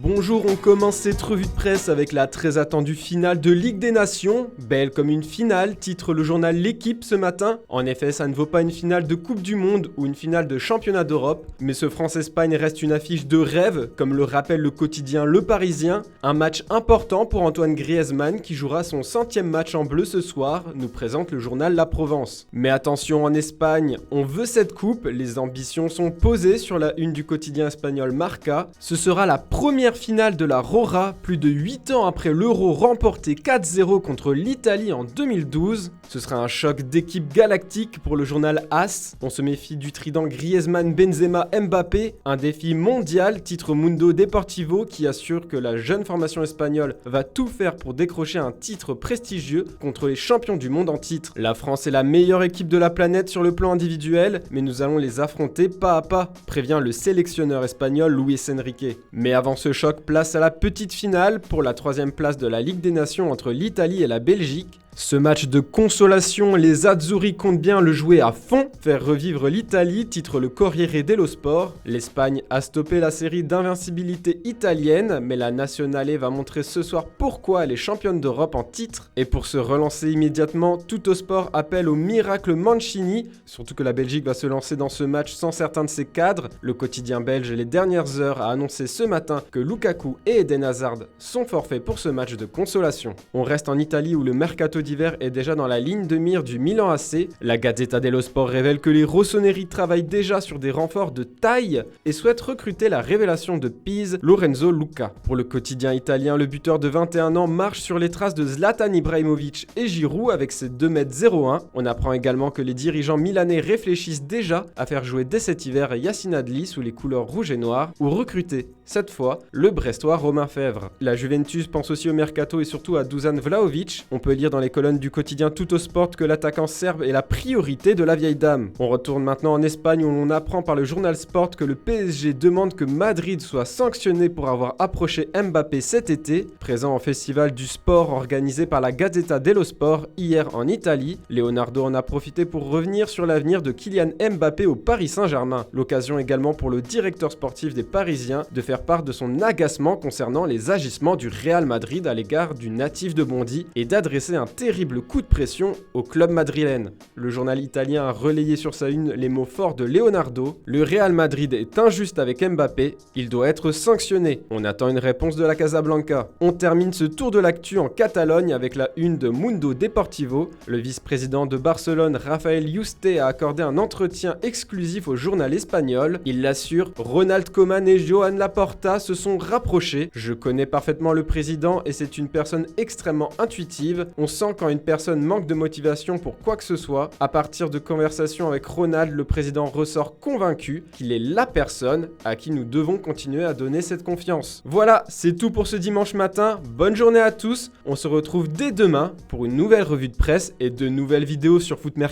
Bonjour, on commence cette revue de presse avec la très attendue finale de Ligue des Nations. Belle comme une finale, titre le journal L'Équipe ce matin. En effet, ça ne vaut pas une finale de Coupe du Monde ou une finale de Championnat d'Europe, mais ce France-Espagne reste une affiche de rêve, comme le rappelle le quotidien Le Parisien. Un match important pour Antoine Griezmann qui jouera son 100e match en bleu ce soir, nous présente le journal La Provence. Mais attention, en Espagne, on veut cette coupe, les ambitions sont posées sur la une du quotidien espagnol Marca. Ce sera la première finale de la Rora, plus de 8 ans après l'Euro remporté 4-0 contre l'Italie en 2012. Ce sera un choc d'équipe galactique pour le journal AS. On se méfie du trident Griezmann, Benzema, Mbappé. Un défi mondial, titre Mundo Deportivo, qui assure que la jeune formation espagnole va tout faire pour décrocher un titre prestigieux contre les champions du monde en titre. La France est la meilleure équipe de la planète sur le plan individuel, mais nous allons les affronter pas à pas, prévient le sélectionneur espagnol Luis Enrique. Mais avant ce choc, place à la petite finale pour la 3e place de la Ligue des Nations entre l'Italie et la Belgique. Ce match de consolation, les Azzurri comptent bien le jouer à fond, faire revivre l'Italie, titre le Corriere dello Sport. L'Espagne a stoppé la série d'invincibilité italienne, mais la Nazionale va montrer ce soir pourquoi elle est championne d'Europe en titre. Et pour se relancer immédiatement, Tuttosport appelle au miracle Mancini, surtout que la Belgique va se lancer dans ce match sans certains de ses cadres. Le quotidien belge Les Dernières Heures a annoncé ce matin que Lukaku et Eden Hazard sont forfaits pour ce match de consolation. On reste en Italie où le mercato d'hiver est déjà dans la ligne de mire du Milan AC. La Gazzetta dello Sport révèle que les rossoneri travaillent déjà sur des renforts de taille et souhaitent recruter la révélation de Pise, Lorenzo Luca. Pour le quotidien italien, le buteur de 21 ans marche sur les traces de Zlatan Ibrahimovic et Giroud avec ses 2,01 m. On apprend également que les dirigeants milanais réfléchissent déjà à faire jouer dès cet hiver Yacine Adli sous les couleurs rouge et noir ou recruter, cette fois, le Brestois Romain Fèvre. La Juventus pense aussi au mercato et surtout à Dusan Vlahovic. On peut lire dans les colonnes du quotidien Tuttosport que l'attaquant serbe est la priorité de la vieille dame. On retourne maintenant en Espagne où l'on apprend par le journal Sport que le PSG demande que Madrid soit sanctionné pour avoir approché Mbappé cet été. Présent au festival du sport organisé par la Gazzetta dello Sport hier en Italie, Leonardo en a profité pour revenir sur l'avenir de Kylian Mbappé au Paris Saint-Germain. L'occasion également pour le directeur sportif des Parisiens de faire part de son agacement concernant les agissements du Real Madrid à l'égard du natif de Bondy et d'adresser un terrible coup de pression au club madrilène. Le journal italien a relayé sur sa une les mots forts de Leonardo. Le Real Madrid est injuste avec Mbappé, il doit être sanctionné. On attend une réponse de la Casablanca. On termine ce tour de l'actu en Catalogne avec la une de Mundo Deportivo. Le vice-président de Barcelone, Rafael Yuste, a accordé un entretien exclusif au journal espagnol. Il l'assure, Ronald Koeman et Joan Laporta se sont rapprochés. Je connais parfaitement le président et c'est une personne extrêmement intuitive. On sent quand une personne manque de motivation pour quoi que ce soit. À partir de conversations avec Ronald, le président ressort convaincu qu'il est la personne à qui nous devons continuer à donner cette confiance. Voilà, c'est tout pour ce dimanche matin. Bonne journée à tous. On se retrouve dès demain pour une nouvelle revue de presse et de nouvelles vidéos sur Foot Mercato.